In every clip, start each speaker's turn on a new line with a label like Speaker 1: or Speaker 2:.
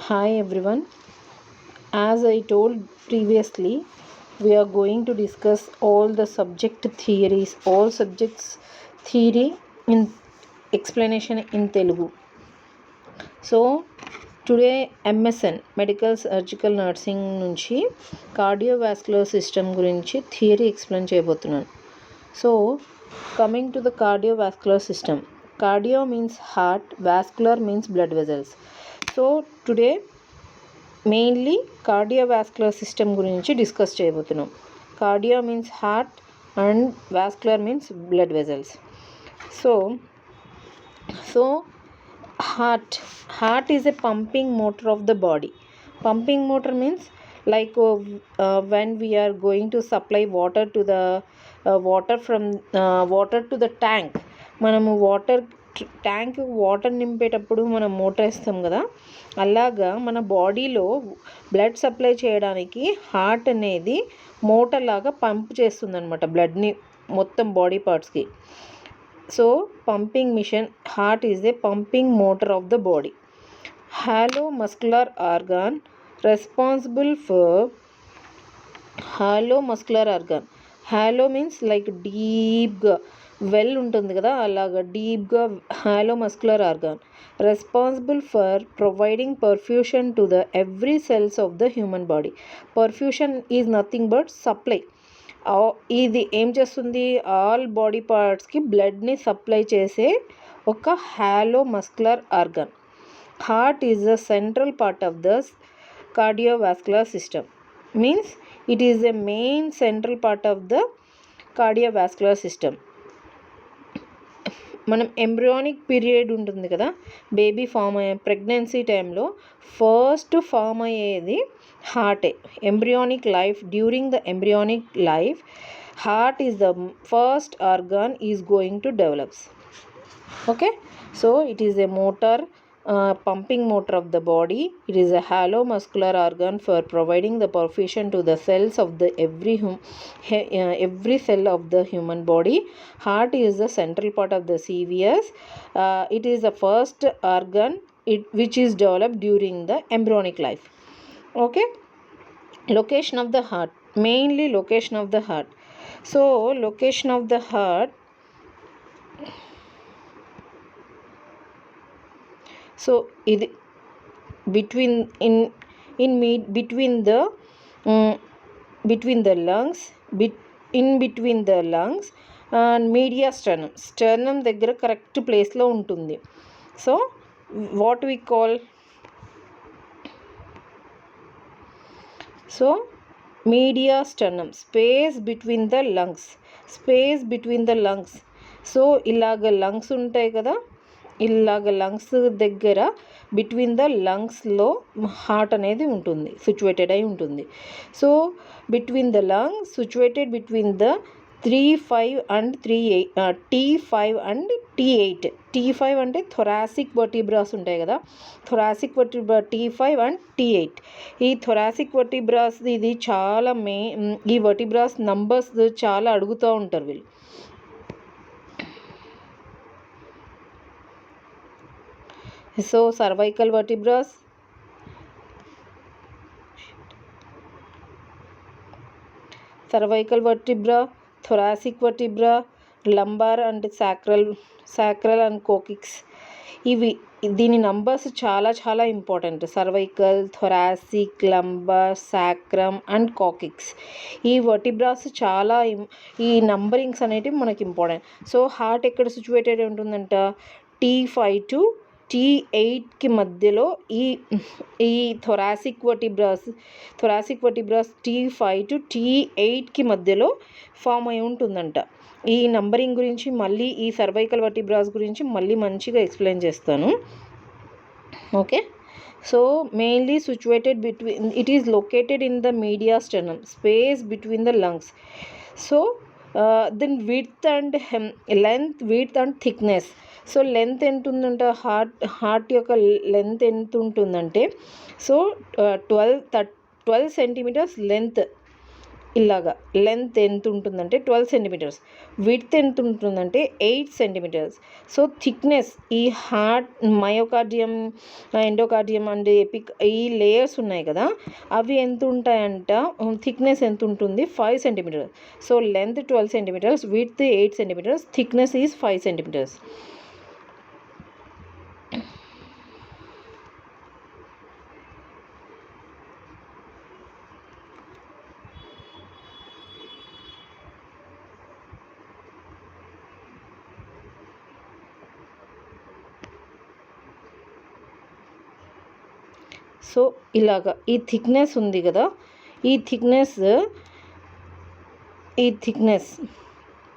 Speaker 1: Hi everyone. As I told previously, we are going to discuss all the subject theories, all subjects theory in explanation in Telugu. So today MSN medical surgical nursing నుంచి cardiovascular system గురించి theory explain చేయబోతున్నాను. So coming to the cardiovascular system. Cardio means heart, vascular means blood vessels. So today mainly cardiovascular system గురించి discuss చేయబోతున్నాం. Cardio means heart and vascular means blood vessels. So heart is a pumping motor of the body. Pumping motor means like when we are going to supply water to the water to the tank. మనము tank water నింపేటప్పుడు మనం motor వేస్తాం కదా, అలాగా మన బాడీలో blood supply చేయడానికి heart అనేది మోటార్ లాగా పంప్ చేస్తుంది అనమాట బ్లడ్ని మొత్తం బాడీ పార్ట్స్కి. So pumping mission, heart is a pumping motor of the body. Hollow muscular organ responsible for hollow muscular organ. Hollow means like డీప్గా వెల్ ఉంటుంది కదా, అలాగా డీప్గా hollow muscular organ responsible for providing perfusion to the every cells of the human body. Perfusion is nothing but supply. ఇది ఏం చేస్తుంది, all body పార్ట్స్కి బ్లడ్ని supply చేసే ఒక hollow muscular organ. Heart is the central part of the cardiovascular system. Means it is the main central part of the cardiovascular system. మనం embryonic period ఉంటుంది కదా, baby form అయ్యే pregnancy టైంలో first form అయ్యేది హార్టే. Embryonic life, during the embryonic life heart is the first organ is going to develops. Okay, so it is a motor, pumping motor of the body. It is a hollow muscular organ for providing the perfusion to the cells of the every cell of the human body. Heart is the central part of the CVS. It is the first organ which is developed during the embryonic life. Okay, location of the heart, mainly location of the heart. So location of the heart, so ఇది between the lungs, in between the lungs and media sternum దగ్గర correct ప్లేస్లో ఉంటుంది. So what we call, so media sternum, space between the lungs. So ఇలాగ lungs ఉంటాయి కదా, ఇలాగ lungs దగ్గర between the లంగ్స్లో heart అనేది ఉంటుంది, సిచ్యువేటెడ్ అయి ఉంటుంది. So between the lungs, situated between the T5 and T8. T5 అంటే థొరాసిక్ వర్టిబ్రాస్ ఉంటాయి కదా, thoracic vertebra T5 and T8. ఈ థొరాసిక్ వర్టిబ్రాస్ ఇది చాలా ఈ వర్టిబ్రాస్ నంబర్స్ చాలా అడుగుతూ ఉంటారు వీళ్ళు. So cervical vertebras, thoracic vertebra, lumbar and sacral and coccyx. దీని నంబర్స్ చాలా చాలా important. Cervical, thoracic, lumbar, sacrum and coccyx. ఈ వర్టిబ్రాస్ చాలా ఈ నంబరింగ్స్ అనేటివి మనకి ఇంపార్టెంట్. సో హార్ట్ ఎక్కడ సిచ్యువేటెడ్ ఉంటుందంట, T5 to T8కి మధ్యలో ఈ థొరాసిక్ వర్టిబ్రాస్ T5 to T8కి మధ్యలో ఫామ్ అయి ఉంటుందంట. ఈ నంబరింగ్ గురించి మళ్ళీ, ఈ సర్వైకల్ వర్టిబ్రాస్ గురించి మళ్ళీ మంచిగా ఎక్స్ప్లెయిన్ చేస్తాను. Okay, so mainly situated between, it is located in the media sternum, space between the lungs. So then width and thickness. So length ఎంత ఉందంట, హార్ట్ యొక్క లెంత్ ఎంత ఉంటుందంటే, సో 12 సెంటీమీటర్స్ లెంత్ ఇలాగా లెంత్ ఎంత ఉంటుందంటే 12 సెంటీమీటర్స్, విడ్త్ ఎంత ఉంటుందంటే 8 సెంటీమీటర్స్. సో థిక్నెస్ ఈ heart myocardium, endocardium and epic ఈ లేయర్స్ ఉన్నాయి కదా, అవి ఎంత ఉంటాయంట, థిక్నెస్ ఎంత ఉంటుంది 5 centimetres. So length 12 centimetres, width 8 centimetres, thickness is 5 centimetres. So ఇలాగా ఈ థిక్నెస్ ఉంది కదా, ఈ థిక్నెస్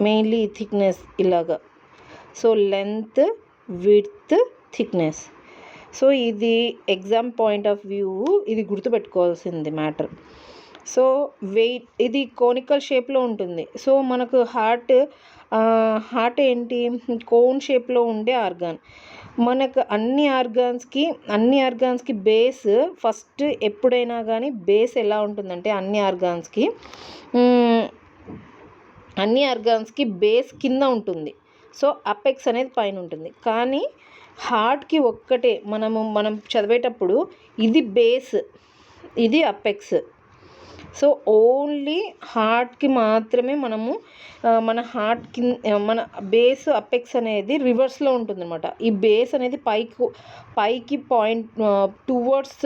Speaker 1: మెయిన్లీ ఈ థిక్నెస్ ఇలాగా. So length, width, thickness. So ఇది ఎగ్జామ్ పాయింట్ ఆఫ్ వ్యూ ఇది గుర్తుపెట్టుకోవాల్సింది మ్యాటర్. సో వెయిట్ ఇది కోనికల్ షేప్లో ఉంటుంది. సో మనకు హార్ట్ ఏంటి, కోన్ షేప్లో ఉండే ఆర్గాన్. మనకు అన్ని ఆర్గాన్స్కి బేస్ ఫస్ట్ ఎప్పుడైనా కానీ బేస్ ఎలా ఉంటుందంటే అన్ని ఆర్గాన్స్కి బేస్ కింద ఉంటుంది. సో అపెక్స్ అనేది పైన ఉంటుంది. కానీ హార్ట్కి ఒక్కటే మనం చదివేటప్పుడు ఇది బేస్, ఇది అపెక్స్. సో ఓన్లీ హార్ట్కి మాత్రమే మన హార్ట్ మన బేస్ అపెక్స్ అనేది రివర్స్లో ఉంటుందన్నమాట. ఈ బేస్ అనేది పైకి పాయింట్ టువర్డ్స్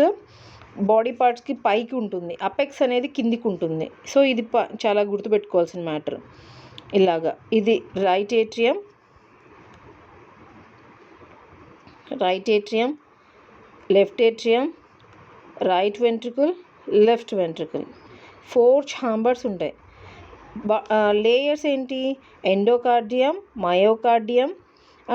Speaker 1: బాడీ పార్ట్స్కి పైకి ఉంటుంది, అపెక్స్ అనేది కిందికి ఉంటుంది. సో ఇది చాలా గుర్తుపెట్టుకోవాల్సిన మ్యాటర్. ఇలాగా ఇది right atrium, left atrium, right ventricle, left ventricle. 4 chambers ఉంటాయి. లేయర్స్ ఏంటి, endocardium, myocardium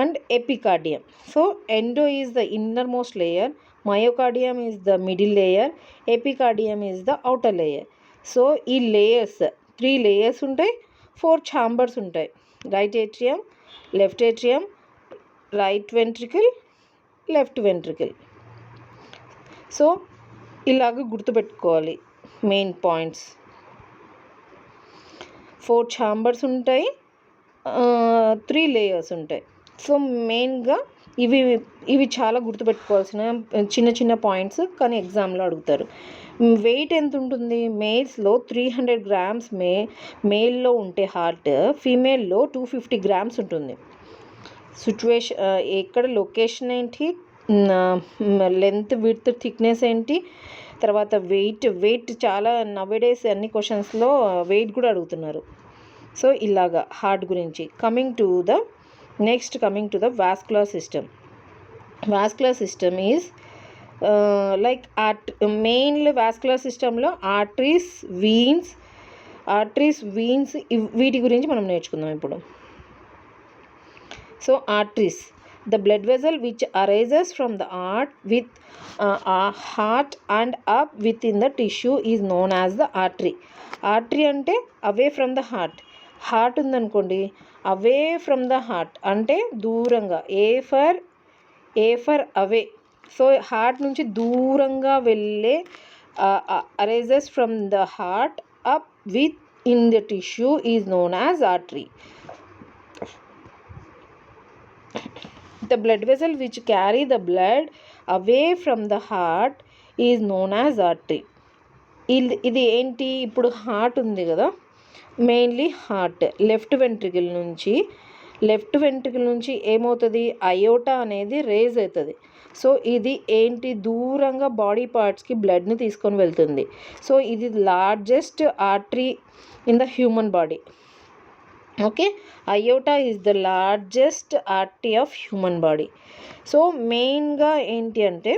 Speaker 1: and epicardium. So endo is the inner most layer, myocardium is the middle layer, epicardium is the outer layer. So ఈ layers 3 layers ఉంటాయి, 4 chambers ఉంటాయి. Right atrium, left atrium, right ventricle, left ventricle. So ఇలాగ గుర్తుపెట్టుకోవాలి main points. 4 chambers ఉంటాయి, 3 layers ఉంటాయి. So మెయిన్గా ఇవి చాలా గుర్తుపెట్టుకోవాల్సిన చిన్న పాయింట్స్, కానీ ఎగ్జామ్లో అడుగుతారు. వెయిట్ ఎంత ఉంటుంది, మేల్స్లో 300 grams మేల్లో ఉంటే హార్ట్, ఫీమేల్లో 250 grams ఉంటుంది. ఎక్కడ లొకేషన్ ఏంటి, లెంత్, విడ్త్, థిక్నెస్ ఏంటి, తర్వాత వెయిట్ చాలా నవేడేస్ అన్ని క్వశ్చన్స్లో వెయిట్ కూడా అడుగుతున్నారు. సో ఇలాగా హార్ట్ గురించి. Coming to the vascular system. Vascular system is mainly vascular systemలో ఆర్టరీస్, వీన్స్ వీటి గురించి మనం నేర్చుకుందాం ఇప్పుడు. So arteries, the blood vessel which arises from the heart and up within the tissue is known as the artery. Artery అంటే away from the heart ఉందనుకోండి, away from the heart అంటే దూరంగా, a for away. So heart నుంచి దూరంగా వెళ్ళే arises from the heart up within the tissue is known as artery. The blood vessel which carry the blood away from the heart is known as artery. ఇది ఏంటి, ఇప్పుడు heart ఉంది కదా, mainly heart left ventricle నుంచి ఏమవుతుంది, iota అనేది raise అవుతుంది. So ఇది ఏంటి, దూరంగా బాడీ పార్ట్స్కి బ్లడ్ని తీసుకొని వెళ్తుంది. సో ఇది largest artery in the human body. Okay, iota is the largest artery of human body. So మెయిన్గా ఏంటి అంటే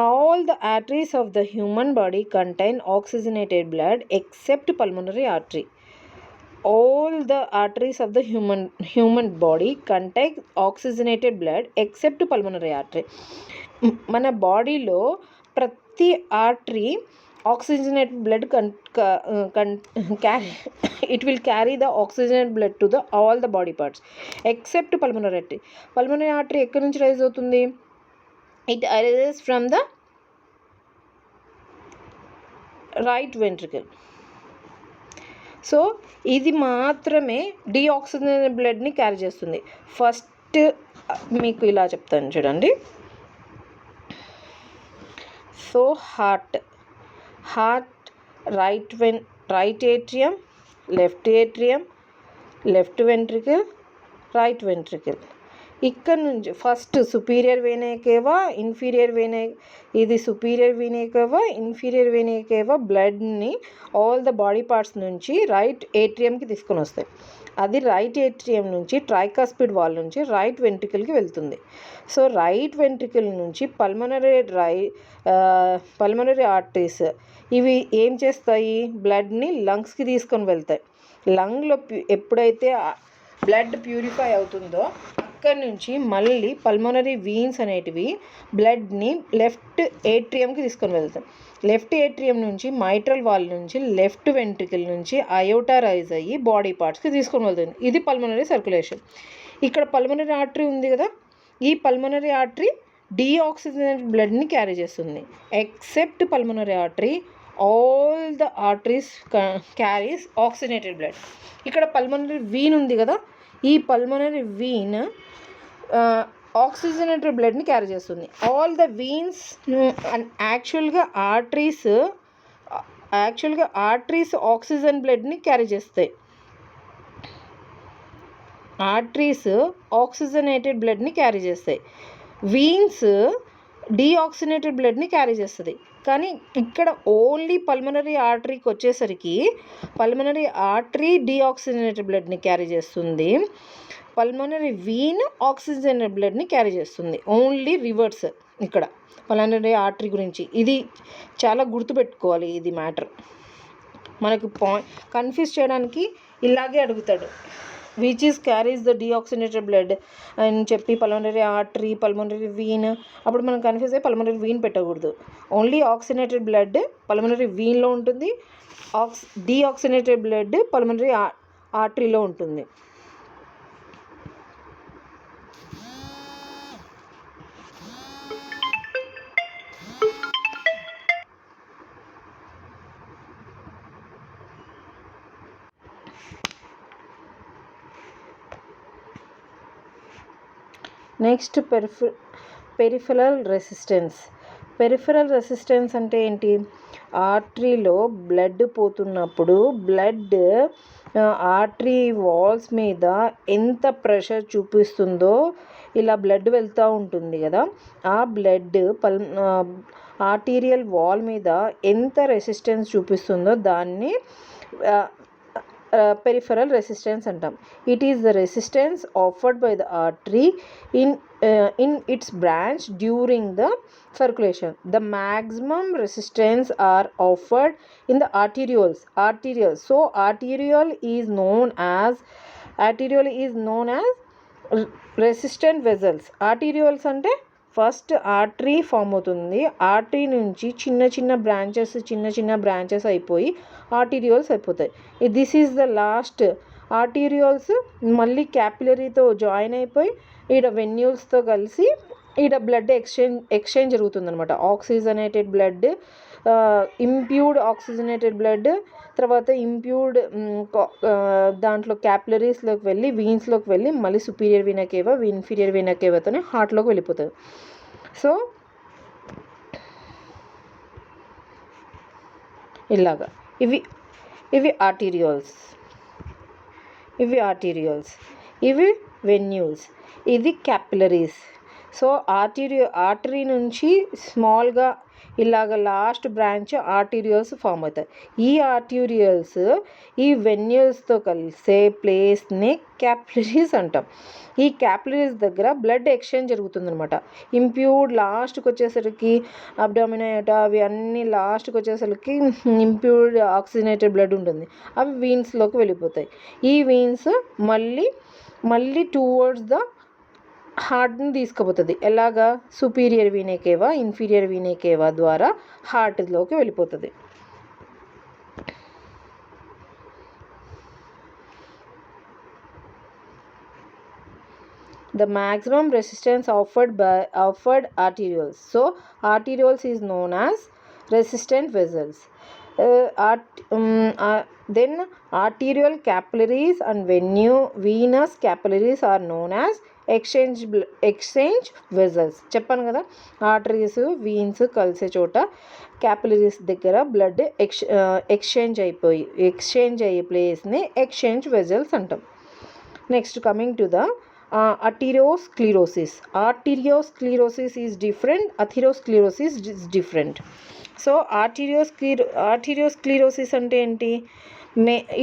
Speaker 1: all the arteries of the human body contain oxygenated blood except pulmonary artery. All the arteries of the human body contain oxygenated blood except pulmonary artery. మన బాడీలో ప్రతి artery oxygenated blood it will carry the oxygenated blood to all the body parts except pulmonary artery. Pulmonary artery ఎక్కడి నుంచి rise అవుతుంది, it arises from the right ventricle. So ఇది మాత్రమే deoxygenated బ్లడ్ని carry చేస్తుంది. ఫస్ట్ మీకు ఇలా చెప్తాను చూడండి. So heart right atrium, left ventricle, right ventricle. ఇక్కడ నుంచి first superior vena cava, inferior vena, ఇది superior vena cava, inferior vena cava బ్లడ్ని ఆల్ ద బాడీ పార్ట్స్ నుంచి రైట్ ఏట్రియంకి తీసుకొని వస్తాయి. అది రైట్ ఏట్రియం నుంచి ట్రైకాస్పిడ్ వాల్ నుంచి రైట్ వెంట్రికల్కి వెళ్తుంది. సో రైట్ వెంట్రికల్ నుంచి పల్మనరీ ఆర్టరీస్ ఇవి ఏం చేస్తాయి, బ్లడ్ని లంగ్స్కి తీసుకొని వెళ్తాయి. లంగ్లో ఎప్పుడైతే బ్లడ్ ప్యూరిఫై అవుతుందో అక్కడి నుంచి మళ్ళీ పల్మనరీ వీన్స్ అనేటివి బ్లడ్ని లెఫ్ట్ ఏట్రియంకి తీసుకొని వెళ్తాయి. లెఫ్ట్ ఏట్రియం నుంచి మైట్రల్ వాల్ నుంచి లెఫ్ట్ వెంట్రికల్ నుంచి అయోటా రైజ్ అయ్యి బాడీ పార్ట్స్కి తీసుకొని వెళ్తుంది. ఇది పల్మనరీ సర్క్యులేషన్. ఇక్కడ పల్మనరీ ఆర్టరీ ఉంది కదా, ఈ పల్మనరీ ఆర్టరీ డీఆక్సిజనేటెడ్ బ్లడ్ని క్యారీ చేస్తుంది. Except pulmonary artery, all the arteries carries oxygenated blood. ఇక్కడ పల్మనరీ వీన్ ఉంది కదా, ఈ పల్మనరీ వీన్ ఆక్సిజనేటెడ్ బ్లడ్ని క్యారీ చేస్తుంది. ఆల్ ద వీన్స్ యాక్చువల్గా ఆర్టరీస్ ఆక్సిజన్ బ్లడ్ని క్యారీ చేస్తాయి. ఆర్టరీస్ ఆక్సిజనేటెడ్ బ్లడ్ని క్యారీ చేస్తాయి. వీన్స్ డీఆక్సిజనేటెడ్ బ్లడ్ని క్యారీ చేస్తుంది. కానీ ఇక్కడ ఓన్లీ పల్మనరీ ఆర్టరీకి వచ్చేసరికి పల్మనరీ ఆర్టరీ డీఆక్సిజనేటెడ్ బ్లడ్ని క్యారీ చేస్తుంది, పల్మనరీ వీన్ ఆక్సిజనేటెడ్ బ్లడ్ని క్యారీ చేస్తుంది. ఓన్లీ రివర్స్ ఇక్కడ పల్మనరీ ఆర్టరీ గురించి. ఇది చాలా గుర్తుపెట్టుకోవాలి. ఇది మ్యాటర్ మనకు కన్ఫ్యూజ్ చేయడానికి ఇలాగే అడుగుతాడు, which is carries the deoxygenated blood అని చెప్పి పల్మనరీ ఆర్టరీ, పల్మనరీ వీన్. అప్పుడు మనం కన్ఫ్యూజ్ అయ్యి పల్మనరీ వీన్ పెట్టకూడదు. ఓన్లీ ఆక్సిజనేటెడ్ బ్లడ్ పల్మనరీ వీన్లో ఉంటుంది, డీఆక్సిజనేటెడ్ బ్లడ్ పల్మనరీ ఆర్టరీలో ఉంటుంది. నెక్స్ట్ పెరిఫెరల్ రెసిస్టెన్స్ అంటే ఏంటి, ఆర్టరీలో బ్లడ్ పోతున్నప్పుడు బ్లడ్ ఆర్టరీ వాల్స్ మీద ఎంత ప్రెషర్ చూపిస్తుందో ఇలా బ్లడ్ వెళ్తూ ఉంటుంది కదా, ఆ బ్లడ్ ఆర్టీరియల్ వాల్ మీద ఎంత రెసిస్టెన్స్ చూపిస్తుందో దాన్ని పెరిఫెరల్ రెసిస్టెన్స్ అంటాం. It is the resistance offered by the artery in its branch during the circulation. The maximum resistance are offered in the arterioles. So arteriole is known as resistant vessels. Arterioles అంటే first artery form అవుతుంది, artery నుంచి చిన్న చిన్న branches అయిపోయి arterioles అయిపోతాయి. This is the last. Arterioles మళ్ళీ క్యాపిలరీతో join అయిపోయి ఈడ వెన్యూల్స్తో కలిసి ఈడ బ్లడ్ ఎక్స్చేంజ్ జరుగుతుందనమాట. Oxygenated blood, impured oxygenated blood, తర్వాత ఇంప్యూర్డ్ దాంట్లో క్యాపిలరీస్లోకి వెళ్ళి వీన్స్లోకి వెళ్ళి మళ్ళీ superior vena cava, inferior vena కేవాతోనే హార్ట్లోకి వెళ్ళిపోతుంది. సో ఇలాగా ఇవి ఆర్టీరియోల్స్, ఇవి వెన్యూల్స్, ఇది క్యాపిలరీస్. సో ఆర్టరీ నుంచి స్మాల్గా ఇలాగ లాస్ట్ బ్రాంచ్ ఆర్టీరియోల్స్ ఫామ్ అవుతాయి. ఈ ఆర్టీరియోల్స్ ఈ వెన్యూల్స్తో కలిసే ప్లేస్ని క్యాపిలరీస్ అంటాం. ఈ క్యాపిలరీస్ దగ్గర బ్లడ్ ఎక్స్చేంజ్ జరుగుతుందనమాట. ఇంప్యూర్డ్ లాస్ట్కి వచ్చేసరికి అబ్డామినైటా అవి అన్నీ లాస్ట్కి వచ్చేసరికి ఇంప్యూర్డ్ ఆక్సిజనేటెడ్ బ్లడ్ ఉంటుంది, అవి వీన్స్లోకి వెళ్ళిపోతాయి. ఈ వీన్స్ మళ్ళీ టువర్డ్స్ ద హార్ట్ని తీసుకుపోతుంది. ఎలాగా, సుపీరియర్ వీనే కేవా, ఇన్ఫీరియర్ వీనే కేవా ద్వారా హార్ట్లోకి వెళ్ళిపోతుంది. The maximum resistance offered arterioles. So arterioles is known as resistant vessels. Then arterial capillaries and venous capillaries are known as exchange vessels. చెప్పాను కదా, ఆర్టరీస్ వీన్స్ కలిసే చోట క్యాపిలరీస్ దగ్గర blood exchange అయ్యే ప్లేస్ని ఎక్స్చేంజ్ వెజల్స్ అంటాం. Next coming to the arteriosclerosis. Arteriosclerosis is different, atherosclerosis is different. So arteriosclerosis అంటే ఏంటి?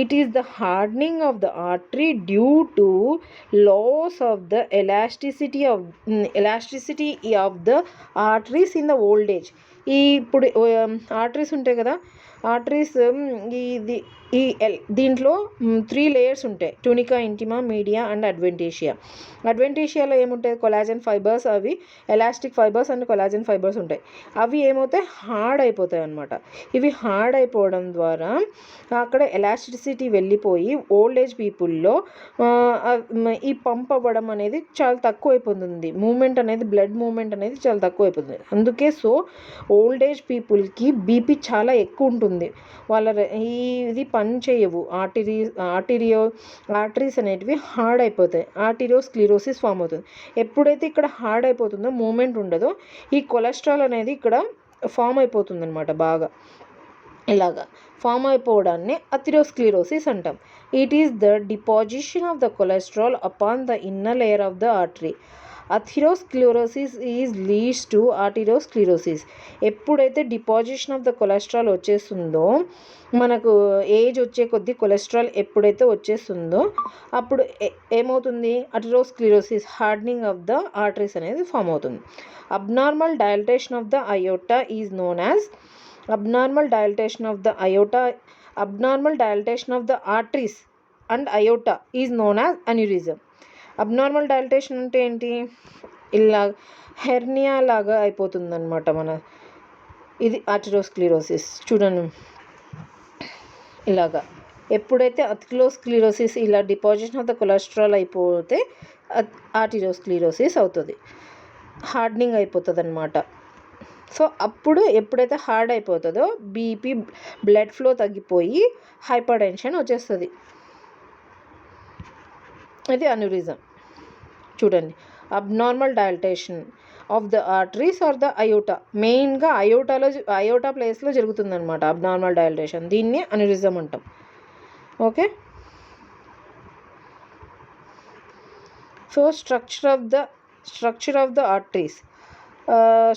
Speaker 1: It is the hardening of the artery due to loss of the elasticity of the arteries in the old age. ఇప్పుడు arteries ఉంటాయి కదా, arteries దీంట్లో 3 layers ఉంటాయి: ట్యూనికా, ఇంటిమా, media and అడ్వెంటీషియా. అడ్వెంటీషియాలో ఏముంటాయి? Collagen fibres, అవి elastic fibres and collagen fibres ఉంటాయి. అవి ఏమవుతాయి? హార్డ్ అయిపోతాయి అన్నమాట. ఇవి హార్డ్ అయిపోవడం ద్వారా అక్కడ ఎలాస్టిసిటీ వెళ్ళిపోయి ఓల్డ్ ఏజ్ పీపుల్లో ఈ పంప్ అవ్వడం అనేది చాలా తక్కువ అయిపోతుంది. మూమెంట్ అనేది, బ్లడ్ మూమెంట్ అనేది చాలా తక్కువ అయిపోతుంది. అందుకే సో ఓల్డ్ ఏజ్ పీపుల్కి బీపీ చాలా ఎక్కువ ఉంటుంది. వాళ్ళ ఇది పని చేయవు. ఆర్టరీస్ అనేటివి హార్డ్ అయిపోతాయి. ఆర్టీరియోస్క్లిరోసిస్ ఫామ్ అవుతుంది. ఎప్పుడైతే ఇక్కడ హార్డ్ అయిపోతుందో, మూమెంట్ ఉండదో, ఈ కొలెస్ట్రాల్ అనేది ఇక్కడ ఫామ్ అయిపోతుంది అనమాట. బాగా ఇలాగా ఫామ్ అయిపోవడాన్ని అథెరోస్క్లిరోసిస్ అంటాం. It is the deposition of the cholesterol upon the inner layer of the artery. Atherosclerosis leads to arteriosclerosis. ఎప్పుడైతే డిపాజిషన్ ఆఫ్ ద కొలెస్ట్రాల్ వచ్చేస్తుందో, మనకు ఏజ్ వచ్చే కొద్దీ కొలెస్ట్రాల్ ఎప్పుడైతే వచ్చేస్తుందో అప్పుడు ఏమవుతుంది? Atherosclerosis, hardening of the arteries అనేది ఫామ్ అవుతుంది. Abnormal dilatation of the aorta is known as abnormal dilatation of the arteries and aorta is known as aneurysm. Abnormal dilatation అంటే ఏంటి? ఇలా హెర్నియా లాగా అయిపోతుందన్నమాట మన ఇది ఆర్టెరోస్క్లిరోసిస్. చూడండి, ఇలాగా ఎప్పుడైతే అథెరోస్క్లిరోసిస్ ఇలా డిపాజిషన్ ఆఫ్ ద కొలెస్ట్రాల్ అయిపోతే ఆర్టెరోస్క్లిరోసిస్ అవుతుంది, హార్డనింగ్ అయిపోతుంది అన్నమాట. సో అప్పుడు ఎప్పుడైతే హార్డ్ అయిపోతుందో బీపీ, బ్లడ్ ఫ్లో తగ్గిపోయి హైపర్ టెన్షన్ వచ్చేస్తుంది. ఇది అన్యూరిజం. చూడండి, abnormal dilatation of the arteries or the aorta. మెయిన్గా అయోటా ప్లేస్లో జరుగుతుందన్నమాట అబ్నార్మల్ డైలటేషన్. దీన్ని అన్యూరిజం అంటాం. Okay, so structure of the arteries.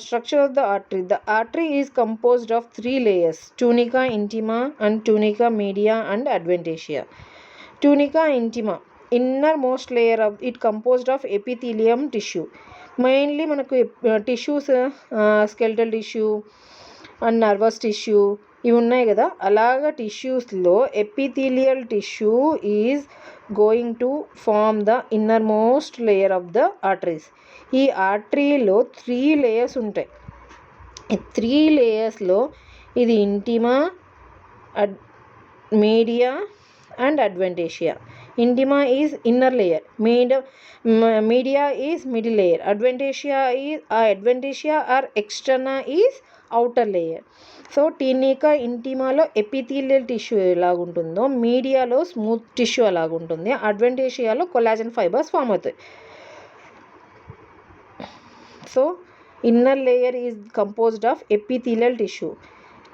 Speaker 1: Structure of the artery. The artery is composed of 3 layers: tunica, intima and tunica media and adventitia. Tunica intima, innermost layer of it composed of epithelium tissue. Mainly మనకు tissues, skeletal tissue and nervous tissue ఇవి ఉన్నాయి కదా, అలాగా టిష్యూస్లో epithelial tissue is going to form the innermost layer of the arteries. ఈ ఆర్టరీలో 3 layers ఉంటాయి. ఈ 3 లేయర్స్లో ఇది ఇంటిమా, media and adventitia. Intima is inner layer, media is middle layer, adventitia or externa is outer layer. So tunica ఇంటిమాలో epithelial tissue ఎలాగుంటుందో, మీడియాలో smooth tissue అలాగుంటుంది, అడ్వెంటీషియాలో కొలాజన్ ఫైబర్స్ ఫామ్ అవుతాయి. So inner layer is composed of epithelial tissue.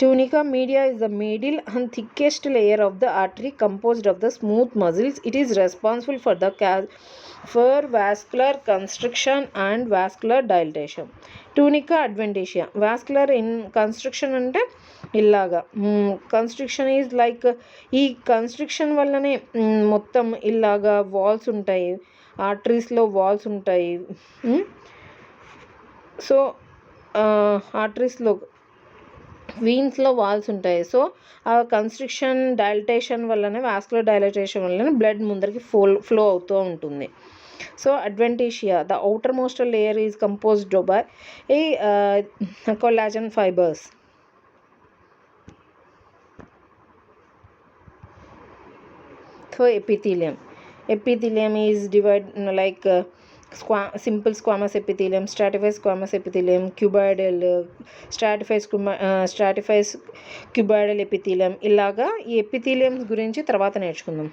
Speaker 1: Tunica media is the middle and thickest layer of the artery, composed of the smooth muscles. It is responsible for vascular constriction and vascular dilatation. Tunica adventitia, vascular in constriction అంటే ఇలాగా constriction is like, ఈ constriction వల్లనే మొత్తం ఇలాగా walls ఉంటాయి, ఆర్టరీస్లో walls ఉంటాయి. So ఆర్టరీస్లో, వీన్స్లో వాల్స్ ఉంటాయి. సో ఆ కన్స్ట్రిక్షన్, డైలటేషన్ వల్లనే, వాస్కులర్ డైలటేషన్ వల్లనే బ్లడ్ ముందరికి ఫ్లో అవుతూ ఉంటుంది. So adventitia, the outermost layer is composed by collagen fibres. So epithelium is divided like simple squamous epithelium, stratified squamous epithelium, cuboidal, stratified cuboidal epithelium, ఇలాగా ఈ ఎపిథీలియమ్స్ గురించి తర్వాత నేర్చుకుందాం.